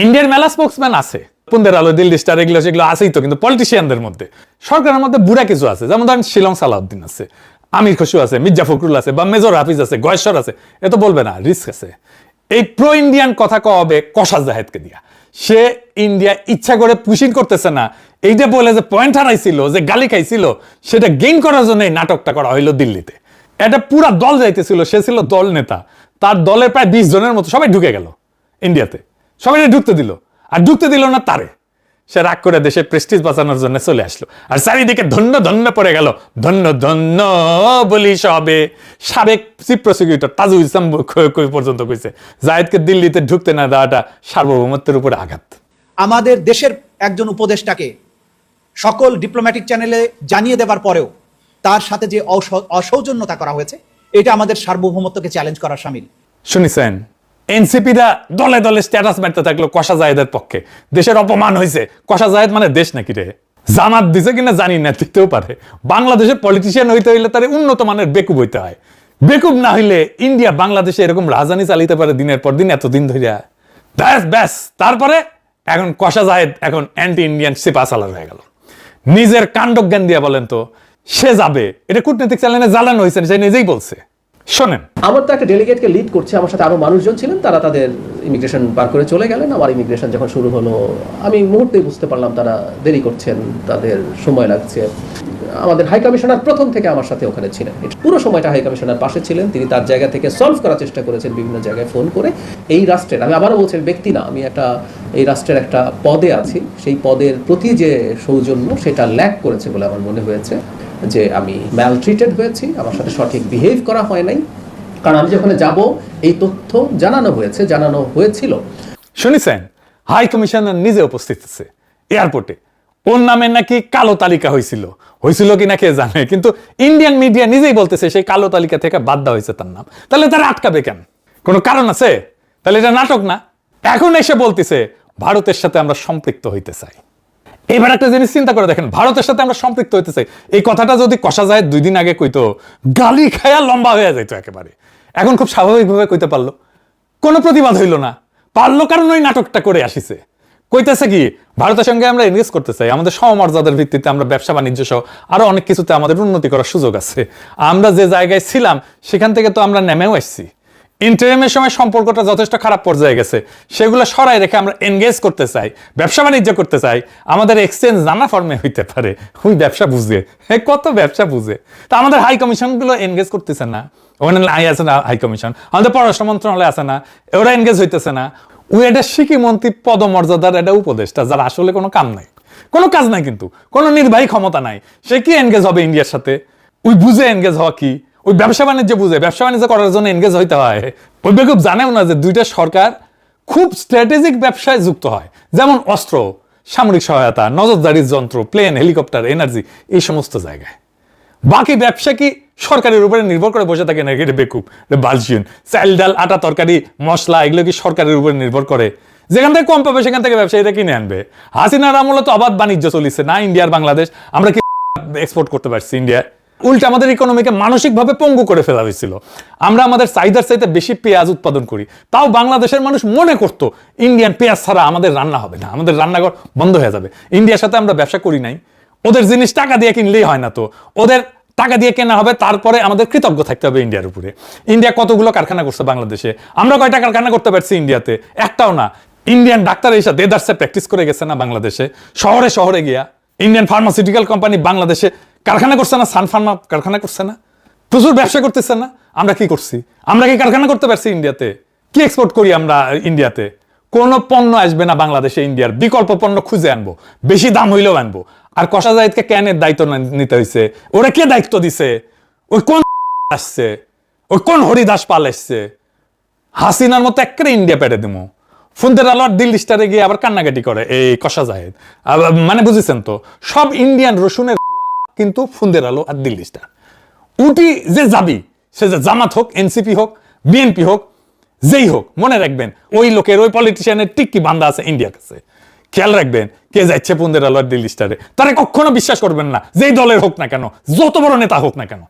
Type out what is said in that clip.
ইন্ডিয়ার মেলা স্পোক্সম্যান আছে, পুন্দের আলো, দিল্লি স্টার, এগুলো সেগুলো আছেই তো, কিন্তু পলিটিশিয়ানদের মধ্যে সরকারের মধ্যে বুড়া কিছু আছে, যেমন ধরেন শিলং সালাউদ্দিন আছে, আমির খসরু আছে, মির্জা ফখরুল আছে, বা মেজর হাফিজ আছে, গয়েশ্বর আছে, এ তো বলবে না, রিস্ক আছে। এই প্রো ইন্ডিয়ান কথা কওয়া হবে কসাস জাহেদকে দিয়া, সে ইন্ডিয়া ইচ্ছা করে পুশিং করতেছে না, এইটা বলে যে পয়েন্ট হারাইছিল, যে গালি খাইছিল, সেটা গেইন করার জন্য এই নাটকটা করা হইলো দিল্লিতে। এটা পুরা দল যাইতেছিল, সে ছিল দল নেতা, তার দলের প্রায় 20 জনের মতো সবাই ঢুকে গেল ইন্ডিয়াতে, সবাই ঢুকতে দিল, আর ঢুকতে দিল না তারে, সে রাগ করে দেশে প্রেস্টিজ বাঁচানোর জন্য চলে আসলো, আর চারিদিকে ধন্য ধন্য পড়ে গেল, ধন্য ধন্য বলি সবে। সাবেক চিফ প্রসিকিউটর তাজুল ইসলাম পর্যন্ত কইছে জায়েদকে দিল্লিতে ঢুকতে না দেওয়াটা সার্বভৌমত্বের উপরে আঘাত। আমাদের দেশের একজন উপদেষ্টাকে সকল ডিপ্লোম্যাটিক চ্যানেলে জানিয়ে দেবার পরেও তার সাথে যে অসৌজন্যতা করা হয়েছে, এটা আমাদের সার্বভৌমত্বকে চ্যালেঞ্জ করার শামিল। শুনিছেন, এনসিপিরা দলে দলে স্ট্যাটাস মারতে থাকলো কষা জায়েদের পক্ষে, দেশের অপমান হয়েছে। কষা জায়েদ মানে দেশ নাকি রে? জামাত দিছে কিনা জানি না, দিতেও পারে। বাংলাদেশের পলিটিশিয়ান হইতে হইলে তার উন্নত মানের বেকুব হইতে হয়। বেকুব না হইলে ইন্ডিয়া বাংলাদেশে এরকম রাজধানী চালিতে পারে দিনের পর দিন, এতদিন ধরে। ব্যাস ব্যাস, তারপরে এখন কষা জায়েদ এখন অ্যান্টি ইন্ডিয়ান সিপাসালার হয়ে গেল। নিজের কাণ্ডজ্ঞান দিয়ে বলেন তো সে যাবে? এটা কূটনৈতিক চ্যানেলে জ্বালানো হয়েছে, সে নিজেই বলছে। শোনেন, আমার তো একটা ডেলিগেটকে লিড করছে, আমার সাথে আরো মানুষজন ছিলেন, তারা তাদের ইমিগ্রেশন পার করে চলে গেলেন। আমার ইমিগ্রেশন যখন শুরু হলো, আমি মুহূর্তেই বুঝতে পারলাম তারা দেরি করছেন, তাদের সময় লাগছে। আমাদের হাই কমিশনার প্রথম থেকে আমার সাথে ওখানে ছিলেন, পুরো সময়টা হাই কমিশনার পাশে ছিলেন। তিনি তার জায়গা থেকে সলভ করার চেষ্টা করেছেন বিভিন্ন জায়গায় ফোন করে। এই রাষ্ট্রের, আমি আবারও বলছি, ব্যক্তি না, আমি এই রাষ্ট্রের একটা পদে আছি, সেই পদের প্রতি যে সৌজন্য সেটা ল্যাক করেছে বলে আমার মনে হয়েছে, যে আমি ম্যালট্রিটেড হয়েছি, আমার সাথে সঠিক বিহেভ করা হয় নাই। কারণ আমি যখন যাব এই তথ্য জানানো হয়েছিল। শুনেছেন, হাই কমিশনার নিজে উপস্থিত আছে এয়ারপোর্টে, ওর নামে নাকি কালো তালিকা হয়েছিল কি না কে জানে, কিন্তু ইন্ডিয়ান মিডিয়া নিজেই বলতেছে সেই কালো তালিকা থেকে বাদ দেওয়া হয়েছে তার নাম। তাহলে তারা আটকাবে কেন? কোনো কারণ আছে? তাহলে এটা নাটক না? এখন এসে বলতেছে ভারতের সাথে আমরা সম্পৃক্ত হইতে চাই। এবার একটা জিনিস চিন্তা করে দেখেন, ভারতের সাথে আমরা সম্পৃক্ত হইতে চাই, এই কথাটা যদি কষা যায় 2 দিন আগে কইতো, গালি খায়া লম্বা হয়ে যাইতো একেবারে। এখন খুব স্বাভাবিকভাবে কইতে পারলো, কোনো প্রতিবাদ হইল না। পারলো কারণ ওই নাটকটা করে আসিছে। কইতেছে কি, ভারতের সঙ্গে আমরা এনগেজ করতে চাই, আমাদের সমমর্যাদার ভিত্তিতে আমরা ব্যবসা বাণিজ্য সহ আরো অনেক কিছুতে আমাদের উন্নতি করার সুযোগ আছে। আমরা যে জায়গায় ছিলাম সেখান থেকে তো আমরা নেমেও আসছি। ইন্টারিমের সময় সম্পর্কটা যথেষ্ট খারাপ পর্যায়ে গেছে, সেগুলো সরাই রেখে আমরা এনগেজ করতে চাই, ব্যবসা বাণিজ্য করতে চাই। আমাদের এক্সচেঞ্জ নানা ফর্মে হইতে পারে, ওই ব্যবসা বুঝে, কত ব্যবসা বুঝে। তা আমাদের হাই কমিশনগুলো এনগেজ করতেছে না, ওখানে আছে না হাই কমিশন, আমাদের পররাষ্ট্র মন্ত্রণালয় আছে না, ওরা এনগেজ হইতেছে না। ওই একটা শিক্ষি মন্ত্রী পদমর্যাদার একটা উপদেষ্টা, যার আসলে কোনো কাম নাই, কোনো কাজ নাই, কিন্তু কোনো নির্বাহী ক্ষমতা নাই, সে কি এনগেজ হবে ইন্ডিয়ার সাথে? ওই বুঝে এনগেজ হওয়া কি? ওই ব্যবসা বাণিজ্য বুঝে, ব্যবসা বাণিজ্য করার জন্য এনগেজ হইতে হয়। ওই বেকুব জানেও না যে দুইটা সরকার খুব স্ট্র্যাটেজিক ব্যবসায় যুক্ত হয়, যেমন অস্ত্র, সামরিক সহায়তা, নজরদারির যন্ত্র, প্লেন, হেলিকপ্টার, এনার্জি, এই সমস্ত জায়গায়। বাকি ব্যবসা কি সরকারের উপরে নির্ভর করে বসে থাকে নাকি? এটা বেকুব, বালজিয়ান। চাল ডাল আটা তরকারি মশলা এগুলো কি সরকারের উপরে নির্ভর করে? যেখান থেকে কম পাবে সেখান থেকে ব্যবসায়ীরা কিনে আনবে। হাসিনার আমলে তো অবাধ বাণিজ্য চলিছে না, ইন্ডিয়ার বাংলাদেশ, আমরা কি এক্সপোর্ট করতে পারছি ইন্ডিয়া? উল্টা আমাদের ইকোনমিকে মানসিকভাবে পঙ্গু করে ফেলা হয়েছিল। আমরা আমাদের চাহিদার চাইতে বেশি পেঁয়াজ উৎপাদন করি, তাও বাংলাদেশের মানুষ মনে করতো ইন্ডিয়ান পেঁয়াজ ছাড়া আমাদের রান্না হবে না, আমাদের রান্নাঘর বন্ধ হয়ে যাবে। ইন্ডিয়ার সাথে আমরা ব্যবসা করি নাই, ওদের জিনিস টাকা দিয়ে কিনলেই হয় না, তো ওদের টাকা দিয়ে কেনা হবে, তারপরে আমাদের কৃতজ্ঞ থাকতে হবে ইন্ডিয়ার উপরে। ইন্ডিয়া কতগুলো কারখানা করছে বাংলাদেশে, আমরা কয়টা কারখানা করতে পারছি ইন্ডিয়াতে? একটাও না। ইন্ডিয়ান ডাক্তার এসে দেদারসে প্র্যাকটিস করে গেছে না বাংলাদেশে, শহরে শহরে গিয়া। ইন্ডিয়ান ফার্মাসিউটিক্যাল কোম্পানি বাংলাদেশে কারখানা করছে না, সান ফার্মা কারখানা করছে না, প্রচুর ব্যবসা করতেছে না। আমরা কি করছি? আমরা কি কারখানা করতে পারছি ইন্ডিয়াতে? কি এক্সপোর্ট করি আমরা ইন্ডিয়াতে? কোন পণ্য আসবে না বাংলাদেশে ইন্ডিয়ার, বিকল্প পণ্য খুঁজে আনবো, বেশি দাম হইলেও আনবো। আর কষা জায়েদকে ক্যানের দায়িত্ব নিতে হয়েছে, ওরা কে দায়িত্ব দিছে? ওই কোন আসছে, ওই কোন হরিদাস পাল আসছে? হাসিনার মতো একেবারে ইন্ডিয়া পেটে দিমো। ফুন্দের আলো আর দিল্লি স্টারে গিয়ে আবার কান্নাকাটি করে এই কষা জায়েদ। মানে বুঝেছেন তো, সব ইন্ডিয়ান রসুনের কিন্তু ফুন্দের আলো আর দিল্লি স্টার। উটি যে যাবি, সে যে জামাত হোক, এনসিপি হোক, বিএনপি হোক, যেই হোক, মনে রাখবেন ওই লোকের, ওই পলিটিশিয়ানের টিক্কি বান্ধা আছে ইন্ডিয়ার কাছে। খেয়াল রাখবেন, কে যাচ্ছে পুন্দের আলো আর দিল্লি স্টারে, তারা কখনো বিশ্বাস করবেন না, যেই দলের হোক না কেন, যত বড় নেতা হোক না কেন।